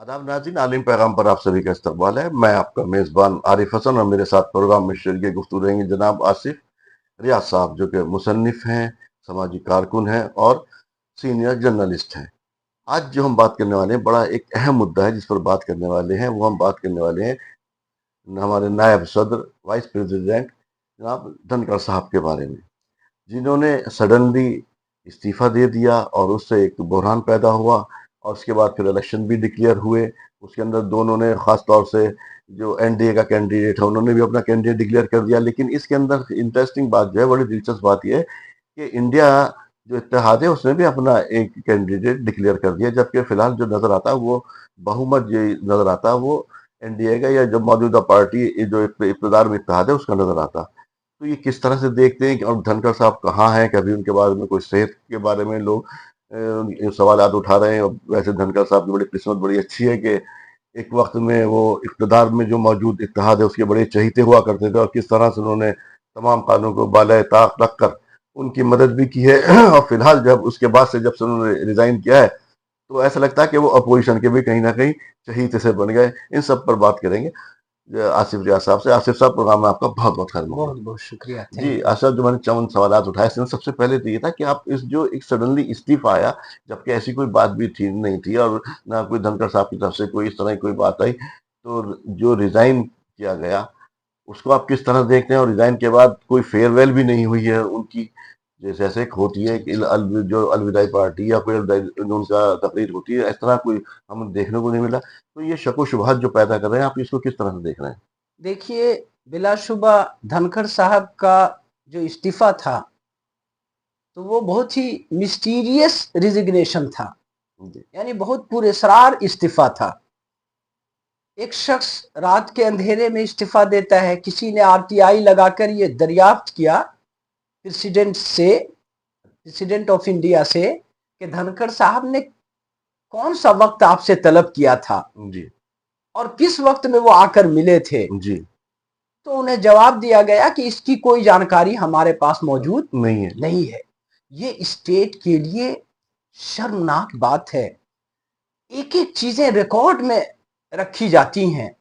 आदाब नाज़रीन, आलिम पैगाम पर आप सभी का इस्तकबाल है। मैं आपका मेज़बान आरिफ हसन और मेरे साथ प्रोग्राम में शरीक गुफ्तगू रहेंगे जनाब आसिफ रियाज साहब, जो कि मुसन्निफ़ हैं, समाजी कारकुन हैं और सीनियर जर्नलिस्ट हैं। आज जो हम बात करने वाले हैं, बड़ा एक अहम मुद्दा है जिस पर बात करने वाले हैं। वो हम बात करने वाले हैं हमारे नायब सदर, वाइस प्रेसिडेंट जनाब धनखड़ साहब के बारे में, जिन्होंने सडनली इस्तीफ़ा दे दिया और उससे एक बहरान पैदा हुआ। और उसके बाद फिर इलेक्शन भी डिक्लेयर हुए। उसके अंदर दोनों ने ख़ास तौर से जो एनडीए का कैंडिडेट है, उन्होंने भी अपना कैंडिडेट डिक्लेयर कर दिया। लेकिन इसके अंदर इंटरेस्टिंग बात जो है, बड़ी दिलचस्प बात यह है कि इंडिया जो इत्तेहाद है, उसने भी अपना एक कैंडिडेट डिक्लेयर कर दिया, जबकि फ़िलहाल जो नज़र आता है वो बहुमत ये नज़र आता है वो एनडीए का या जो मौजूदा पार्टी जो इक़्तिदार में इत्तेहाद है उसका नज़र आता। तो ये किस तरह से देखते हैं कि और धनखड़ साहब कहाँ हैं? कभी उनके बारे में कोई सेहत के बारे में लोग सवालात उठा रहे हैं। और वैसे धनखड़ साहब की बड़ी किस्मत बड़ी अच्छी है कि एक वक्त में वो इक़्तिदार में जो मौजूद इत्तेहाद है उसके बड़े चहीते हुआ करते थे, और किस तरह से उन्होंने तमाम कानून को बाला ताक रख कर उनकी मदद भी की है। और फिलहाल जब उसके बाद से जब से उन्होंने रिज़ाइन किया है, तो ऐसा लगता है कि वो अपोजिशन के भी कहीं न कहीं चहीते से बन गए। इन सब पर बात करेंगे आसिफ रियाज साहब से। आसिफ साहब, प्रोग्राम में आपका बहुत बहुत खैर मकदम। बहुत बहुत शुक्रिया, जी थैंक यू। आसिफ, जो मैंने चंद सवालात उठाए, इसमें सबसे पहले तो ये था कि आप इस जो एक सडनली इस्तीफा आया, जबकि ऐसी कोई बात भी थी नहीं थी, और ना कोई धनखड़ साहब की तरफ से कोई इस तरह की कोई बात आई, तो जो रिजाइन किया गया उसको आप किस तरह देखते हैं? और रिजाइन के बाद कोई फेयरवेल भी नहीं हुई है उनकी, जैसे ऐसे एक होती है जी कि जी। जो अलविदाई पार्टी या कोई अलविदाई जो उनका तकरीर होती है, इस तरह कोई हमें देखने को नहीं मिला। तो ये शक व शुबहत जो पैदा कर रहे हैं, आप इसको किस तरह से देख रहे हैं? देखिए, बिलाशुबा धनखड़ साहब का जो इस्तीफा था, तो वो बहुत ही मिस्टीरियस रिजिग्नेशन था। जी यानी बहुत पुरस्कार इस्तीफा था। एक शख्स रात के अंधेरे में इस्तीफा देता है। किसी ने आरटीआई लगाकर ये दरियाफ्त किया प्रेसिडेंट ऑफ इंडिया से कि धनखड़ साहब ने कौन सा वक्त आपसे तलब किया था जी और किस वक्त में वो आकर मिले थे। जी। तो उन्हें जवाब दिया गया कि इसकी कोई जानकारी हमारे पास मौजूद नहीं है। नहीं है। ये स्टेट के लिए शर्मनाक बात है। एक एक चीजें रिकॉर्ड में रखी जाती हैं,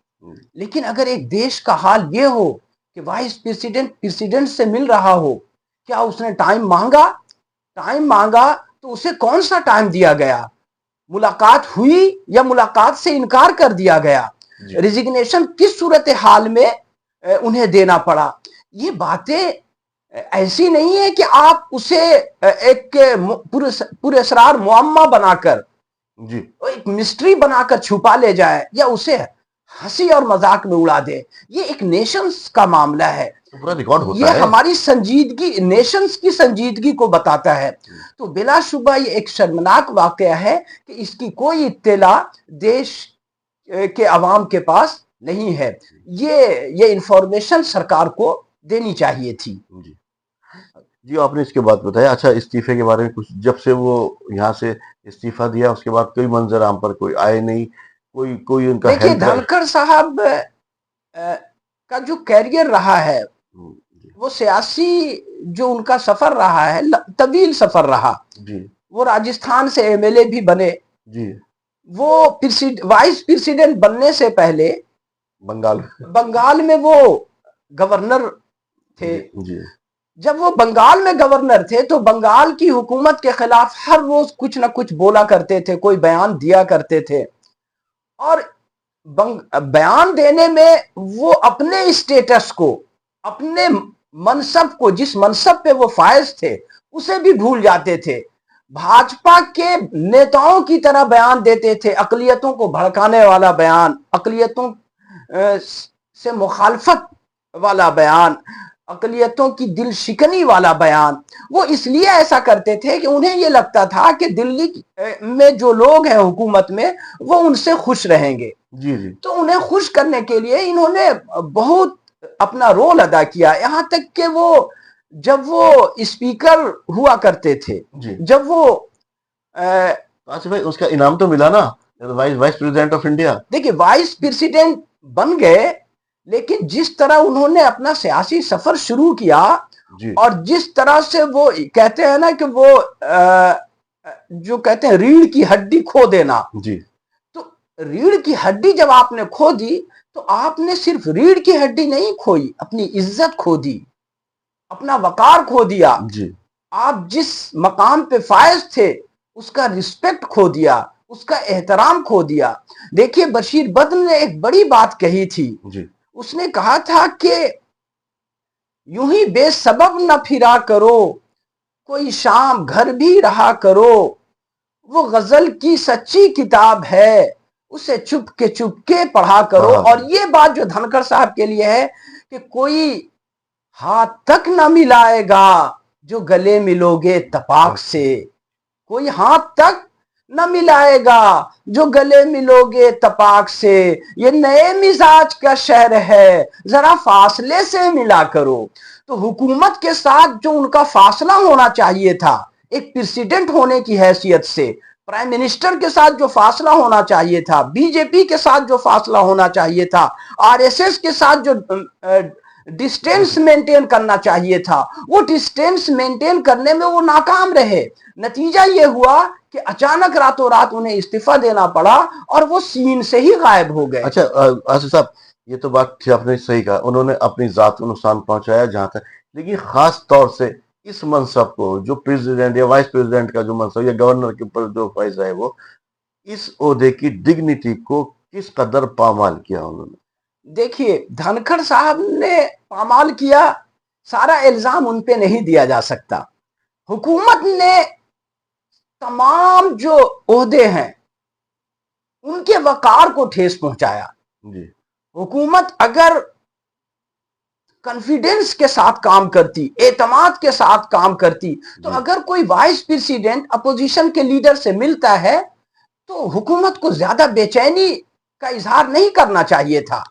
लेकिन अगर एक देश का हाल ये हो कि वाइस प्रेसिडेंट से मिल रहा हो, क्या उसने टाइम मांगा तो उसे कौन सा टाइम दिया गया? मुलाकात हुई या मुलाकात से इनकार कर दिया गया? जी रिजिग्नेशन किस सूरत हाल में उन्हें देना पड़ा? ये बातें ऐसी नहीं है कि आप उसे एक पुरस्कार मुअम्मा बनाकर, जी। एक मिस्ट्री बनाकर छुपा ले जाए या उसे हंसी और मजाक में उड़ा दे। ये एक नेशंस का मामला है। तो पूरा रिकॉर्ड होता ये है। हमारी संजीदगी, नेशंस की संजीदगी को बताता है। तो बिलाशुबा ये एक शर्मनाक वाकया है कि इसकी कोई इत्तला देश के अवाम के पास नहीं है। ये इंफॉर्मेशन सरकार को देनी चाहिए थी। जी जी, आपने इसके बाद बताया। अच्छा, इस्तीफे के बारे में कुछ, जब से वो यहाँ से इस्तीफा दिया उसके बाद कोई मंजर आम पर कोई आए नहीं, कोई कोई उनका देखिए, हेल्थ है। धनखड़ साहब का जो कैरियर रहा है, जी वो सियासी जो उनका सफर रहा है, तवील सफर रहा। जी वो राजस्थान से एमएलए भी बने। जी। वो वाइस प्रेसिडेंट बनने से पहले बंगाल। बंगाल में वो गवर्नर थे। जी जी जब वो बंगाल में गवर्नर थे तो बंगाल की हुकूमत के खिलाफ हर रोज कुछ ना कुछ बोला करते थे, कोई बयान दिया करते थे। और बयान देने में वो अपने स्टेटस को, अपने मनसब को, जिस मनसब पे वो फायज थे, उसे भी भूल जाते थे। भाजपा के नेताओं की तरह बयान देते थे, अकलियतों को भड़काने वाला बयान, अकलियतों से मुखालफत वाला बयान, अकलियतों की दिल शिकनी वाला बयान। वो इसलिए ऐसा करते थे कि उन्हें ये लगता था कि दिल्ली में जो लोग हैं हुकूमत में, वो उनसे खुश रहेंगे। जी जी तो उन्हें खुश करने के लिए इन्होंने बहुत अपना रोल अदा किया। यहां तक कि वो, जब वो स्पीकर हुआ करते थे, जी। जब वो तो अच्छा भाई, उसका इनाम तो मिला ना, vice vice president of India. देखिए, वाइस प्रेसिडेंट बन गए, लेकिन जिस तरह उन्होंने अपना सियासी सफर शुरू किया जी और जिस तरह से वो कहते हैं ना कि वो जो कहते हैं रीढ़ की हड्डी खो देना, जी तो ریڑھ کی ہڈی جب آپ نے کھو دی تو آپ نے صرف ریڑھ کی ہڈی نہیں کھوئی، اپنی عزت کھو دی، اپنا وقار کھو دیا، جی آپ جس مقام پہ فائز تھے اس کا رسپیکٹ کھو دیا، اس کا احترام کھو دیا۔ دیکھیے بشیر بدر نے ایک بڑی بات کہی تھی، جی اس نے کہا تھا کہ یوں ہی بے سبب نہ پھرا کرو، کوئی شام گھر بھی رہا کرو، وہ غزل کی سچی کتاب ہے، اسے چپ کے پڑھا کرو۔ پڑھا اور کرو۔ یہ بات جو دھنکڑ صاحب کے لیے ہے کہ کوئی ہاتھ تک نہ ملائے گا جو گلے ملو گے تپاک سے، کوئی ہاتھ تک نہ ملائے گا جو گلے ملو گے تپاک سے، یہ نئے مزاج کا شہر ہے ذرا فاصلے سے ملا کرو۔ تو حکومت کے ساتھ جو ان کا فاصلہ ہونا چاہیے تھا ایک پریزیڈنٹ ہونے کی حیثیت سے، پرائم منسٹر کے ساتھ جو فاصلہ ہونا چاہیے تھا، بی جے پی کے ساتھ جو فاصلہ ہونا چاہیے تھا، آر ایس ایس کے ساتھ جو ڈسٹینس مینٹین کرنا چاہیے تھا، وہ ڈسٹینس مینٹین کرنے میں وہ ناکام رہے۔ نتیجہ یہ ہوا کہ اچانک راتوں رات انہیں استعفیٰ دینا پڑا اور وہ سین سے ہی غائب ہو گئے۔ اچھا آصف صاحب، یہ تو بات تھی، آپ نے صحیح کہا، انہوں نے اپنی ذات کو نقصان پہنچایا جہاں تک، لیکن خاص طور سے اس منصب کو جو پریزیڈنٹ یا وائس پریزیڈنٹ کا جو منصب یا گورنر کے اوپر جو فائز ہے، وہ اس عہدے کی ڈگنیٹی کو کس قدر پامال کیا انہوں نے؟ دیکھیے دھنکڑ صاحب نے پامال کیا، سارا الزام ان پہ نہیں دیا جا سکتا۔ حکومت نے تمام جو عہدے ہیں ان کے وقار کو ٹھیس پہنچایا۔ جی حکومت اگر کنفیڈنس کے ساتھ کام کرتی، اعتماد کے ساتھ کام کرتی، تو جی اگر کوئی وائس پریزیڈنٹ اپوزیشن کے لیڈر سے ملتا ہے تو حکومت کو زیادہ بے چینی کا اظہار نہیں کرنا چاہیے تھا۔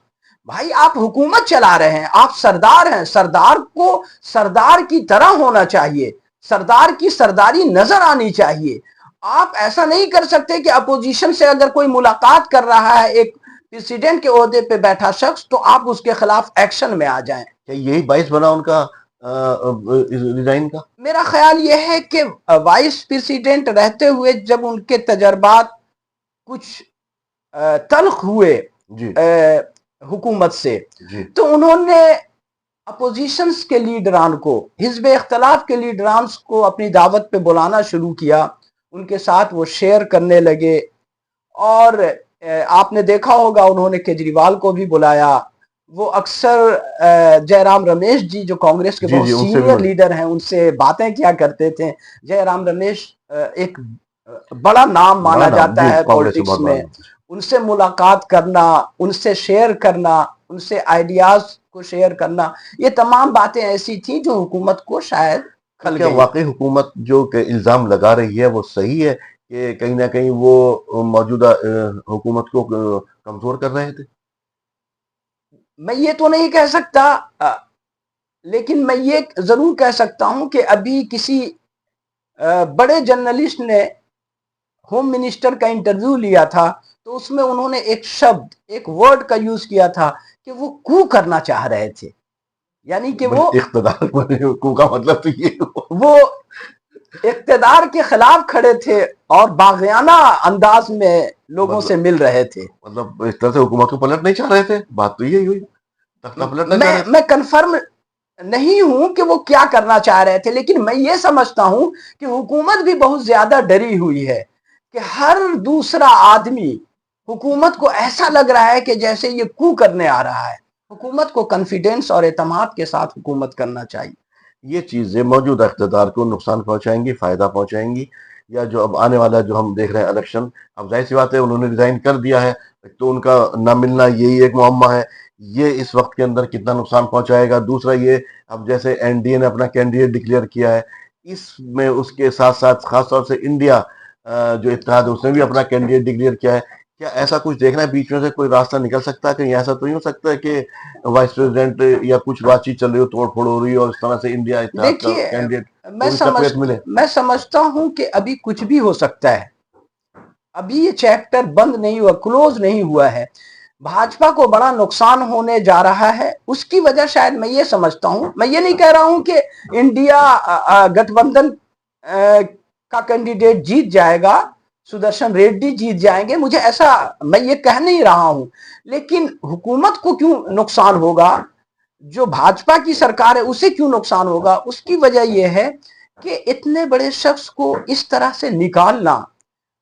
بھائی آپ حکومت چلا رہے ہیں، آپ سردار ہیں، سردار کو سردار کی طرح ہونا چاہیے، سردار کی سرداری نظر آنی چاہیے۔ آپ ایسا نہیں کر سکتے کہ اپوزیشن سے اگر کوئی ملاقات کر رہا ہے ایک پریزیڈنٹ کے عہدے پہ بیٹھا شخص تو آپ اس کے خلاف ایکشن میں آ جائیں۔ کیا یہی باعث بنا ان کا ریزائن کا؟ میرا خیال یہ ہے کہ وائس پریزیڈنٹ رہتے ہوئے جب ان کے تجربات کچھ تلخ ہوئے جی حکومت سے، جی تو انہوں نے اپوزیشنز کے لیڈران کو، حزب اختلاف کے لیڈران کو اپنی دعوت پہ بلانا شروع کیا، ان کے ساتھ وہ شیئر کرنے لگے، اور آپ نے دیکھا ہوگا انہوں نے کیجریوال کو بھی بلایا۔ وہ اکثر جے رام رمیش جی جو کانگریس کے جی بہت جی ان سے بھی سینئر لیڈر ہیں ان سے باتیں کیا کرتے تھے۔ جے رام رمیش ایک بڑا نام مانا جاتا ہے کانگریس سے پولیٹکس بہت میں، بڑا۔ ان سے ملاقات کرنا، ان سے شیئر کرنا، ان سے آئیڈیاز کو شیئر کرنا، یہ تمام باتیں ایسی تھیں جو حکومت کو شاید تو کھل کیا گئی۔ واقعی حکومت جو کہ الزام لگا رہی ہے وہ صحیح ہے کہ کہیں نہ کہیں وہ موجودہ حکومت کو کمزور کر رہے تھے؟ میں یہ تو نہیں کہہ سکتا، لیکن میں یہ ضرور کہہ سکتا ہوں کہ ابھی کسی بڑے جرنلسٹ نے ہوم منسٹر کا انٹرویو لیا تھا تو اس میں انہوں نے ایک شبد، ایک ورڈ کا یوز کیا تھا کہ وہ کو کرنا چاہ رہے تھے، یعنی کہ وہ اقتدار کو کا مطلب تو یہ وہ اقتدار کے خلاف کھڑے تھے اور باغیانہ انداز میں لوگوں سے مل رہے تھے۔ مطلب اس طرح سے حکومت کو پلٹ نہیں چاہ رہے تھے، بات تو یہی ہوئی، تختہ پلٹنا چاہ رہے تھے۔ میں کنفرم نہیں ہوں کہ وہ کیا کرنا چاہ رہے تھے، لیکن میں یہ سمجھتا ہوں کہ حکومت بھی بہت زیادہ ڈری ہوئی ہے کہ ہر دوسرا آدمی حکومت کو ایسا لگ رہا ہے کہ جیسے یہ کو کرنے آ رہا ہے۔ حکومت کو کنفیڈنس اور اعتماد کے ساتھ حکومت کرنا چاہیے۔ یہ چیزیں موجودہ اقتدار کو نقصان پہنچائیں گی، فائدہ پہنچائیں گی، یا جو اب آنے والا جو ہم دیکھ رہے ہیں الیکشن، اب ظاہر سی بات ہے انہوں نے ریزائن کر دیا ہے تو ان کا نہ ملنا یہی ایک معمہ ہے، یہ اس وقت کے اندر کتنا نقصان پہنچائے گا۔ دوسرا یہ اب جیسے این ڈی اے نے اپنا کینڈیڈیٹ ڈکلیئر کیا ہے، اس میں اس کے ساتھ ساتھ خاص طور سے انڈیا جو اتحاد ہے اس نے بھی اپنا کینڈیڈیٹ ڈکلیئر کیا ہے۔ کیا ایسا کچھ دیکھنا ہے بیچ میں سے کوئی راستہ نکل سکتا ہے؟ کہیں ایسا تو نہیں ہو سکتا ہے کہ وائس پریزیڈنٹ یا کچھ بات چیت چل رہی ہو، توڑ پھوڑ ہو رہی ہو اور اس طرح سے انڈیا اتحاد کا دیکھیے کینڈیڈیٹ کو بھی تقویت ملے؟ میں سمجھتا ہوں کہ ابھی کچھ بھی ہو سکتا ہے، ابھی یہ چیپٹر بند نہیں ہوا، کلوز نہیں ہوا ہے۔ بھاجپا کو بڑا نقصان ہونے جا رہا ہے، اس کی وجہ شاید میں یہ سمجھتا ہوں، میں یہ نہیں کہہ رہا ہوں کہ انڈیا گٹھ بندھن کا کینڈیڈیٹ جیت جائے گا، सुदर्शन रेड्डी जीत जाएंगे, मुझे ऐसा, मैं ये कह नहीं रहा हूं, लेकिन हुकूमत को क्यों नुकसान होगा, जो भाजपा की सरकार है उसे क्यों नुकसान होगा? उसकी वजह यह है कि इतने बड़े शख्स को इस तरह से निकालना,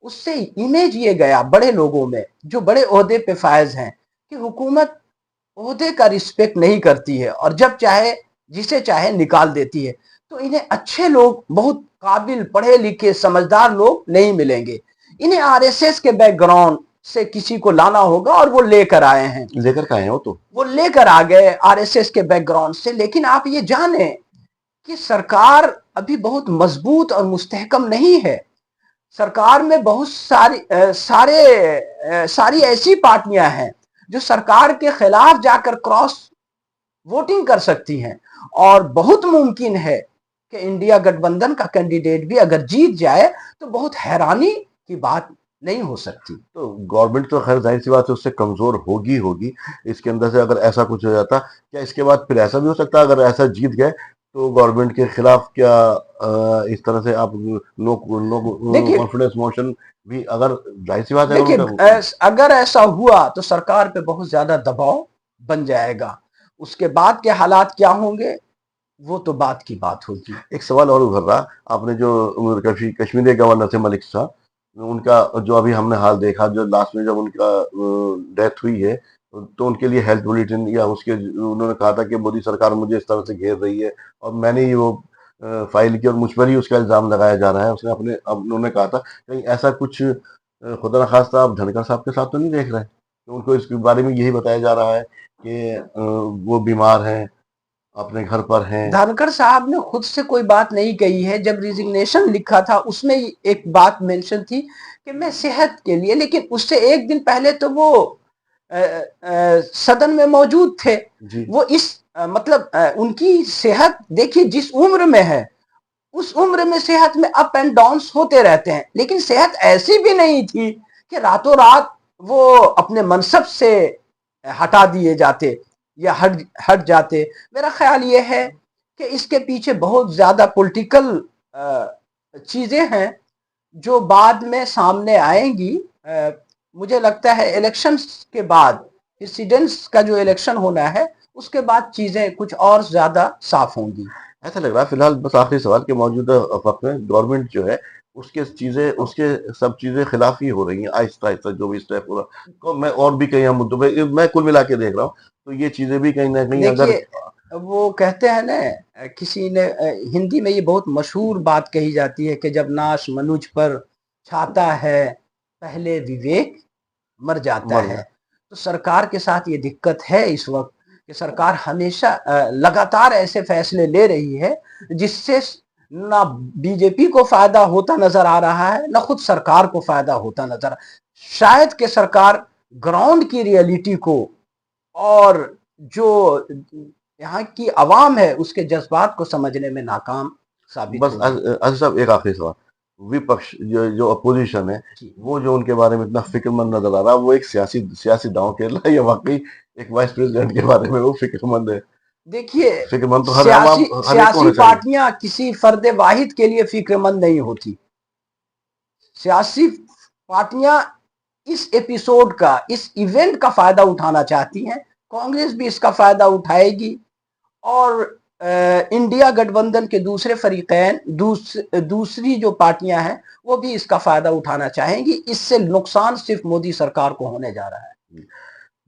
उससे इमेज ये गया बड़े लोगों में जो बड़े ओहदे पे फायज हैं कि हुकूमत ओहदे का रिस्पेक्ट नहीं करती है और जब चाहे जिसे चाहे निकाल देती है। तो इन्हें अच्छे लोग, बहुत काबिल पढ़े लिखे समझदार लोग नहीं मिलेंगे, इन्हें आरएसएस के बैकग्राउंड से किसी को लाना होगा और वो लेकर आए हैं। लेकर का आए हो तो वो लेकर आ गए आरएसएस के बैकग्राउंड से। लेकिन आप ये जाने कि सरकार अभी बहुत मजबूत और मुस्तहकम नहीं है। सरकार में बहुत सारी ऐसी पार्टियां हैं जो सरकार के खिलाफ जाकर क्रॉस वोटिंग कर सकती हैं, और बहुत मुमकिन है कि इंडिया गठबंधन का कैंडिडेट भी अगर जीत जाए तो बहुत हैरानी की बात नहीं हो सकती। तो गवर्नमेंट तो खैर जाहिर सी बात है उससे कमजोर होगी। इसके अंदर से अगर ऐसा कुछ हो जाता, क्या इसके बाद फिर ऐसा भी हो सकता है अगर ऐसा जीत गए तो गवर्नमेंट के खिलाफ क्या इस तरह से आप नो देखिए कॉन्फिडेंस मोशन भी, अगर जाहिर सी बात है देखिए उनका अगर ऐसा हुआ तो सरकार पे बहुत ज्यादा दबाव बन जाएगा। उसके बाद के हालात क्या होंगे वो तो बात की बात होगी। एक सवाल और उभर रहा, आपने जो कश्मीरी गवर्नर थे मलिक साहब, उनका जो अभी हमने हाल देखा, जो लास्ट में जब उनका डेथ हुई है, तो उनके लिए हेल्थ बुलेटिन या उसके उन्होंने कहा था कि मोदी सरकार मुझे इस तरह से घेर रही है और मैंने ही वो फाइल की और मुझ पर ही उसका इल्जाम लगाया जा रहा है। उसने अपने उन्होंने कहा था कहीं ऐसा कुछ खुदा न खास्ता आप धनखड़ साहब के साथ तो नहीं देख रहे हैं? तो उनको इसके बारे में यही बताया जा रहा है कि वो बीमार हैं, अपने घर पर हैं। धनखड़ साहब ने खुद से कोई बात नहीं कही है। जब रिजिग्नेशन लिखा था उसमें एक बात मेंशन थी कि मैं सेहत के लिए, लेकिन उससे एक दिन पहले तो वो सदन में मौजूद थे। जी वो इस मतलब उनकी सेहत देखिए, जिस उम्र में है उस उम्र में सेहत में अप एंड डाउन्स होते रहते हैं, लेकिन सेहत ऐसी भी नहीं थी कि रातों रात वो अपने मनसब से हटा दिए जाते या हट जाते। मेरा ख्याल ये है कि इसके पीछे बहुत ज्यादा पॉलिटिकल चीजें हैं जो बाद में सामने आएंगी। मुझे लगता है इलेक्शंस के बाद, प्रेसिडेंट्स का जो इलेक्शन होना है उसके बाद चीजें कुछ और ज्यादा साफ होंगी। ऐसा लग रहा है फिलहाल। बस आखिरी सवाल के मौजूदा वक्त में गवर्नमेंट जो है उसके सब चीजें खिलाफ ही हो रही हैं, आहिस्ता आहिस्ता जो भी स्टेप हो रहा है। तो मैं और भी कई मुद्दों पे मैं कुल मिला के देख रहा हूँ, तो ये चीजें भी कहीं ना कहीं अगर देखिए वो कहते हैं ना, किसी ने हिंदी में ये बहुत मशहूर बात कही जाती है कि जब नाश मनुज पर छाता है पहले विवेक मर जाता मर है। जाए। तो सरकार के साथ ये दिक्कत है इस वक्त कि सरकार हमेशा लगातार ऐसे फैसले ले रही है जिससे ना बीजेपी को फायदा होता नजर आ रहा है ना खुद सरकार को फायदा होता नजर शायद कि सरकार ग्राउंड की रियलिटी को और जो यहाँ की आवाम है उसके जज्बात को समझने में नाकाम साबित बस हुई है। अजय साहब एक आखिरी सवाल, विपक्ष जो अपोजिशन है, जी। वो जो उनके बारे में इतना फिक्रमंद नजर आ रहा है, वो एक सियासी दांव खेल रहा है या वाकई एक वाइस प्रेसिडेंट के बारे में वो फिक्रमंद है? देखिए फिक्रमंद तो हर एक को सियासी होना चाहिए। पार्टियां किसी फर्द वाहिद के लिए फिक्रमंद नहीं होती। सियासी पार्टियां इस एपिसोड का, इस इवेंट का फायदा उठाना चाहती हैं। कांग्रेस भी इसका फायदा उठाएगी और इंडिया गठबंधन के दूसरे फरीकैन, दूसरी जो पार्टियां हैं वो भी इसका फायदा उठाना चाहेंगी। इससे नुकसान सिर्फ मोदी सरकार को होने जा रहा है।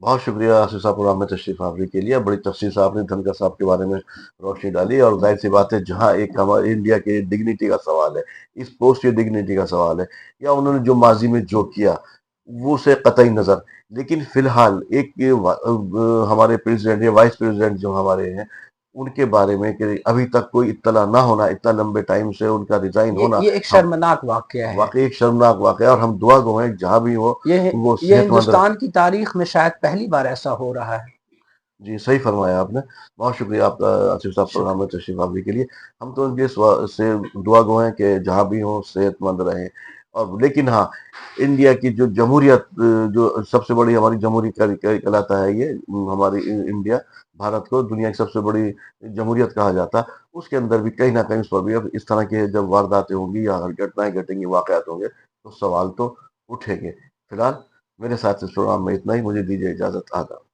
बहुत शुक्रिया आसिफ साहब प्रोग्राम में तशरीफ आवरी के लिए। बड़ी तफसील से आपने धनखड़ साहब के बारे में रोशनी डाली, और जाहिर सी बात है जहाँ एक हमारे इंडिया के डिग्निटी का सवाल है, इस पोस्ट की डिग्निटी का सवाल है, या उन्होंने जो माजी में जो किया वो से कतई नज़र। लेकिन फिलहाल एक हमारे प्रेसिडेंट या वाइस प्रेसिडेंट जो हमारे हैं उनके बारे में कि अभी तक कोई इत्तला ना होना, इतना लंबे टाइम से उनका रिजाइन होना, ये एक शर्मनाक वाकया है। वाकई एक शर्मनाक वाकया, और हम दुआ गो हैं जहाँ भी हो ये वो ये सेहतमंद रहे। हिंदुस्तान की तारीख में शायद पहली बार ऐसा हो रहा है। जी सही फरमाया आपने। बहुत शुक्रिया आपका आसिफ साहब प्रोग्राम में शुक्रिया। तशरीफ आवरी के लिए। हम तो उनके से दुआ गो हैं कि जहाँ भी हों सेहतमंद रहें। और लेकिन हाँ, इंडिया की जो जमहूरियत, जो सबसे बड़ी हमारी जमहूरी कहलाता है, ये हमारी इंडिया, भारत को दुनिया की सबसे बड़ी जमहूरियत कहा जाता है, उसके अंदर भी कहीं ना कहीं उस पर भी अब इस तरह के जब वारदातें होंगी या घटनाएं घटेंगी, वाकयात होंगे, تو سوال تو اٹھیں گے۔ فی الحال میرے ساتھ اس پروگرام میں اتنا ہی، مجھے دیجیے اجازت، آداب۔